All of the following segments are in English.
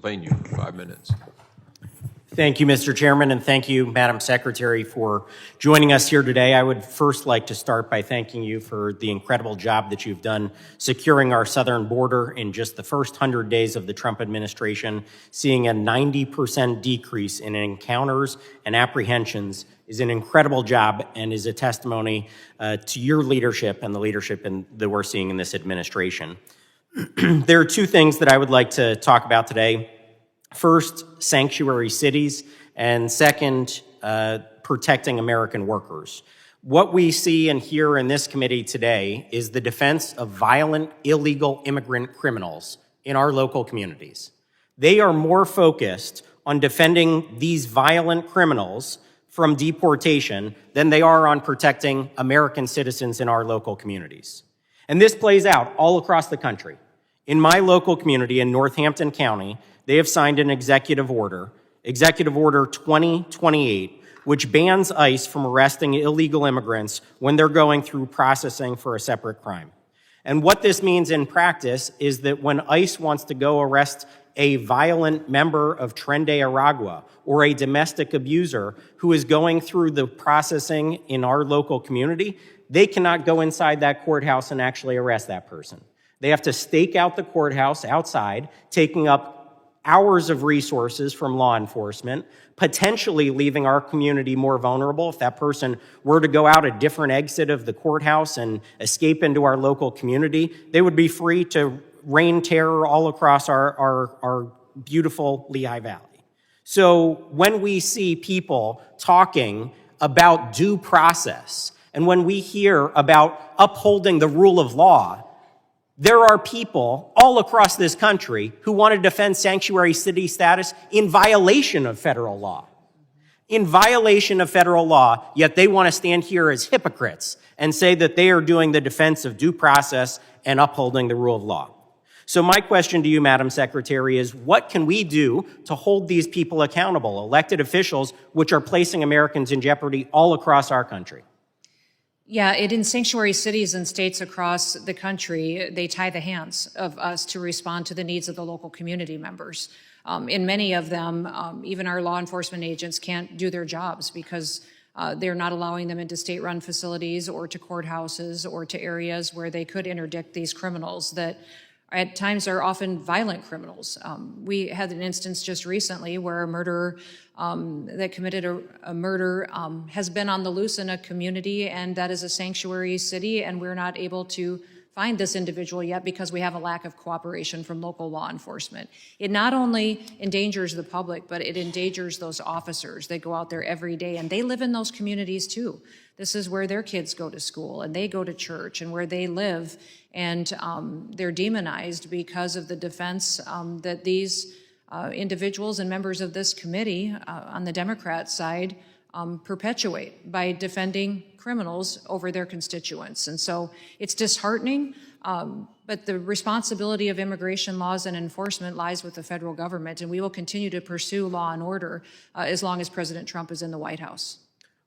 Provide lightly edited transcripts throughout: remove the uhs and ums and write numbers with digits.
Plain, you 5 minutes. Thank you, Mr. Chairman, and thank you, Madam Secretary, for joining us here today. I would first like to start by thanking you for the incredible job that you've done securing our southern border in just the first 100 days of the Trump administration. Seeing a 90% decrease in encounters and apprehensions is an incredible job and is a testimony to your leadership and the leadership that we're seeing in this administration. There are two things that I would like to talk about today. First, sanctuary cities, and second, protecting American workers. What we see and hear in this committee today is the defense of violent, illegal immigrant criminals in our local communities. They are more focused on defending these violent criminals from deportation than they are on protecting American citizens in our local communities. And this plays out all across the country. In my local community in Northampton County, they have signed an Executive Order 2028, which bans ICE from arresting illegal immigrants when they're going through processing for a separate crime. And what this means in practice is that when ICE wants to go arrest a violent member of Tren de Aragua or a domestic abuser who is going through the processing in our local community, they cannot go inside that courthouse and actually arrest that person. They have to stake out the courthouse outside, taking up hours of resources from law enforcement, potentially leaving our community more vulnerable. If that person were to go out a different exit of the courthouse and escape into our local community, they would be free to rain terror all across our beautiful Lehigh Valley. So when we see people talking about due process, and when we hear about upholding the rule of law, there are people all across this country who want to defend sanctuary city status in violation of federal law. In violation of federal law, yet they want to stand here as hypocrites and say that they are doing the defense of due process and upholding the rule of law. So my question to you, Madam Secretary, is what can we do to hold these people accountable, elected officials which are placing Americans in jeopardy all across our country? Yeah, in sanctuary cities and states across the country, they tie the hands of us to respond to the needs of the local community members. In many of them, even our law enforcement agents can't do their jobs because they're not allowing them into state-run facilities or to courthouses or to areas where they could interdict these criminals that at times are often violent criminals. We had an instance just recently where a murderer that committed a murder has been on the loose in a community, and that is a sanctuary city, and we're not able to find this individual yet because we have a lack of cooperation from local law enforcement. It not only endangers the public, but it endangers those officers that go out there every day, and they live in those communities too. This is where their kids go to school and they go to church and where they live, and they're demonized because of the defense that these individuals and members of this committee on the Democrat side perpetuate by defending criminals over their constituents. And so it's disheartening, but the responsibility of immigration laws and enforcement lies with the federal government, and we will continue to pursue law and order as long as President Trump is in the White House.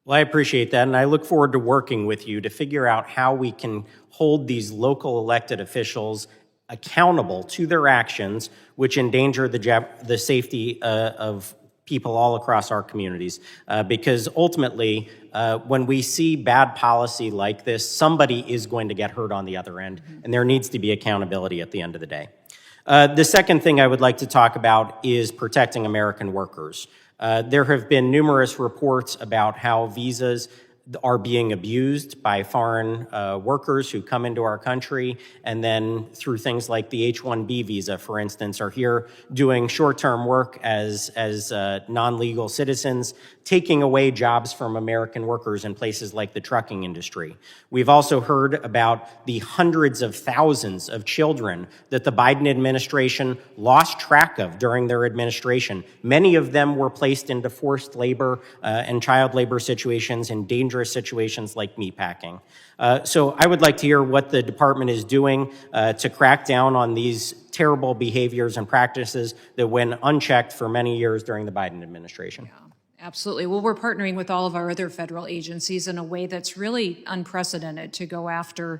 Well, I appreciate that, and I look forward to working with you to figure out how we can hold these local elected officials accountable to their actions, which endanger the safety of people all across our communities. Because ultimately, when we see bad policy like this, somebody is going to get hurt on the other end, and there needs to be accountability at the end of the day. The second thing I would like to talk about is protecting American workers. There have been numerous reports about how visas are being abused by foreign workers who come into our country, and then through things like the H-1B visa, for instance, are here doing short-term work as non-legal citizens, taking away jobs from American workers in places like the trucking industry. We've also heard about the hundreds of thousands of children that the Biden administration lost track of during their administration. Many of them were placed into forced labor and child labor situations in dangerous situations like meatpacking. So I would like to hear what the department is doing to crack down on these terrible behaviors and practices that went unchecked for many years during the Biden administration. Yeah. Absolutely. Well, we're partnering with all of our other federal agencies in a way that's really unprecedented to go after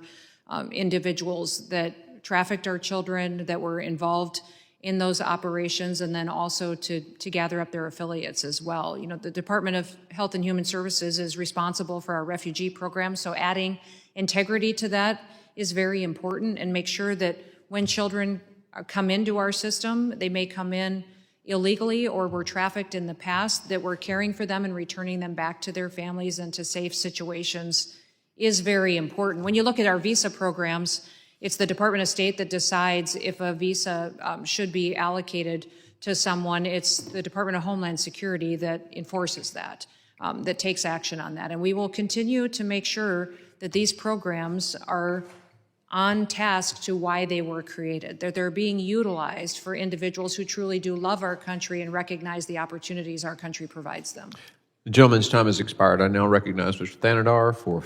individuals that trafficked our children, that were involved in those operations, and then also to gather up their affiliates as well. You know, the Department of Health and Human Services is responsible for our refugee program, so adding integrity to that is very important, and make sure that when children come into our system, they may come in illegally or were trafficked in the past, that we're caring for them and returning them back to their families and to safe situations is very important. When you look at our visa programs, it's the Department of State that decides if a visa should be allocated to someone. It's the Department of Homeland Security that enforces that, that takes action on that. And we will continue to make sure that these programs are on task to why they were created, that they're being utilized for individuals who truly do love our country and recognize the opportunities our country provides them. The gentleman's time has expired. I now recognize Mr. Thanadar for